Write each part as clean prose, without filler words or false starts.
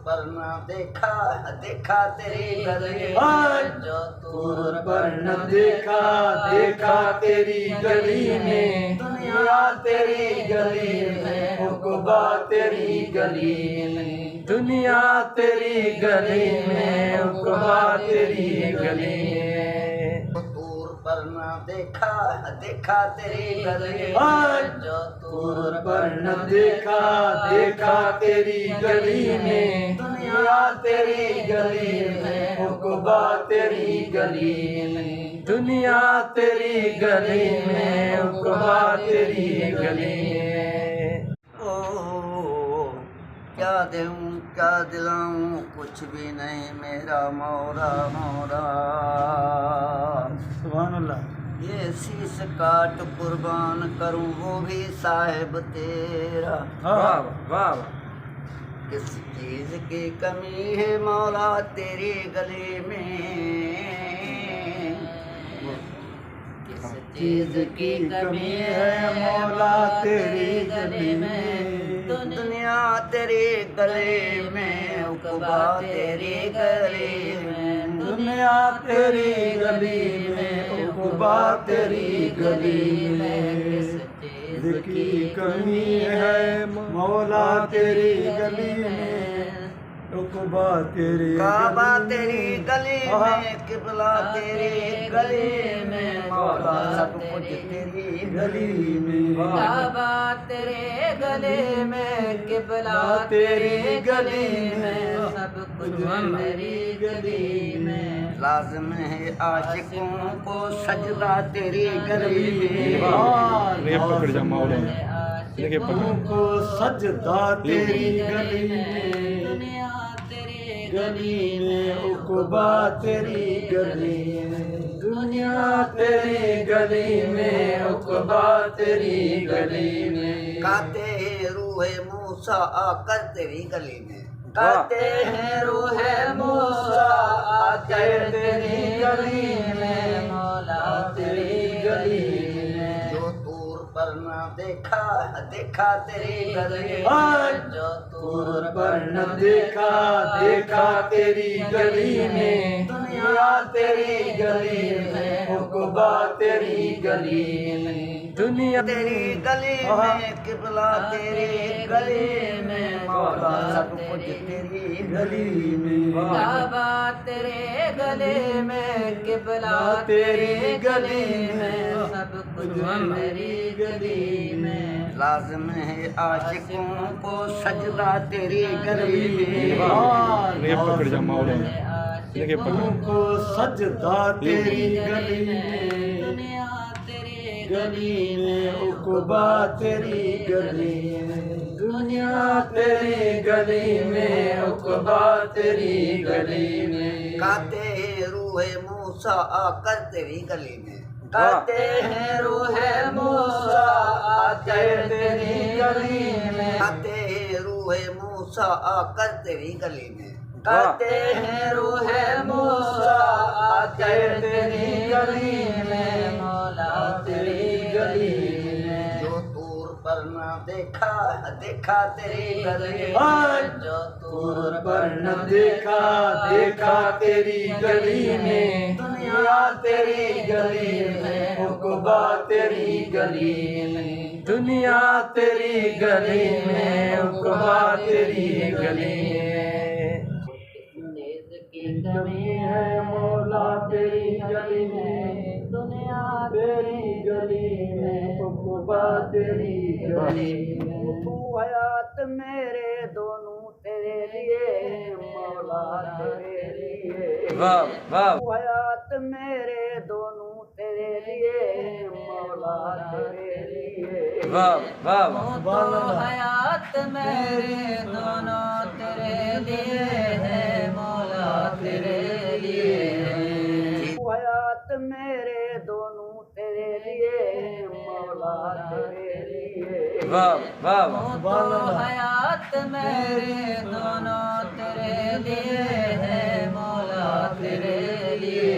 पर न देखा देखा तेरी गली जो दूर पर न देखा देखा तेरी गली में, दुनिया तेरी गली में, उक़बा तेरी गली में, दुनिया तेरी गली में, उक़बा तेरी गली में। दूर पर न देखा देखा तेरी गली जो दूर पर न देखा देखा तेरी गली में, दुनिया तेरी गली में, उक़बा तेरी गली में, दुनिया तेरी गली में, उक़बा तेरी गली में। ओ क्या दूँ क्या दिलाऊं कुछ भी नहीं मेरा मौला मौला। सुभान अल्लाह। ये शीश काट कुर्बान करूं वो भी साहिब तेरा। वाह वाह। किस चीज की कमी है मौला तेरी गली में, किस चीज की कमी है मौला तेरी गली में, दुनिया तेरी गली में, उक़बा तेरी गली में, दुनिया तेरी गली में, उक़बा तेरी गली में। की कमी है मौला तेरी गली में, उक़बा तेरी काबा तेरी गली में, किबला तेरी गली में, मौला सब कुछ तेरी गली में, काबा तेरे गले में, किबला तेरे गले में, सब कुछ मेरी गली में। लाज़िम है आशिकों को सजदा तेरी गली में, पकड़ जा मौला लेके को सजदा तेरी गली में, दुनिया तेरे गली में, उक़बा तेरी गली में, दुनिया तेरी गली में, उक़बा तेरी गली में। गाते हैं रूहे मूसा आकर तेरी गली में, गाते हैं रूहे मूसा आकर तेरी गली में, मौला तेरी गली में। जो दूर पर न देखा देखा तेरी गली जो दूर पर न देखा देखा तेरी गली में, दुनिया तेरी गली में, उक़बा तेरी गली में, दुनिया तेरी गली में, किबला तेरी गली में, मौला सब कुछ तेरी गली में, काबा तेरे गले में, किबला तेरे गले में, सब कुछ मेरी गली में। लाज़िम है आशिकों को सजदा तेरी गली में, पकड़ जा मौला लेके को सजदा तेरी गली में, दुनिया तेरे गली में, उक़बा तेरी गली में, दुनिया तेरी गली में, उक़बा तेरी गली में। गाते हैं रूहे मूसा आकर तेरी गली में, गाते हैं रूहे मूसा आकर तेरी गली में, गाते हैं रूहे मूसा आकर तेरी गली में, गाते हैं रूहे मूसा आकर तेरी गली में, मौला तेरी गली में। जो दूर पर न देखा देखा तेरी गली जो दूर पर न देखा देखा तेरी गली में, दुनिया तेरी गली में, उक़बा तेरी गली में, दुनिया तेरी गली में, उक़बा तेरी गली में। की कमी है मौला तेरी गली में, दुनिया तेरी गली में, उक़बा तेरी गली में। तू हयात मेरे दोनों तेरे लिए मौला तेरे लिए, वाह वाह। तू हयात मेरे दोनों तेरे लिए मौला तेरे लिए, वाह वाह। तो हयात मेरे दोनों तेरे लिए है, मौला तेरे लिए। तू हयात मेरे दोनों तेरे लिए मौला तेरे लिए, वाह वाह। तो हयात मेरे दोनों तेरे लिए है, मौला तेरे लिए।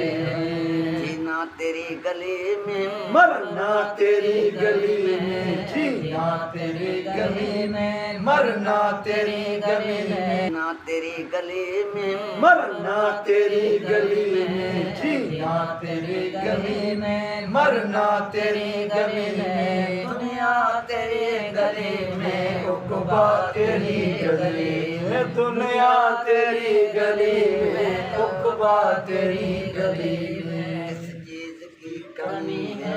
जीना तेरी गली में मरना तेरी गली में, जीना तेरी गली में, मरना तेरी गली में, ना तेरी गली में मरना तेरी गली में, जीना तेरी गली में, मरना तेरी गली में, दुनिया तेरी गली में उक़बा तेरी गली में, दुनिया तेरी गली में, उक़बा तेरी गली में, इस चीज की कमी है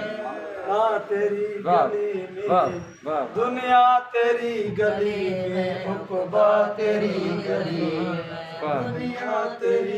हाँ तेरी गली में, दुनिया तेरी गली में, उक़बा तेरी गली में, दुनिया तेरी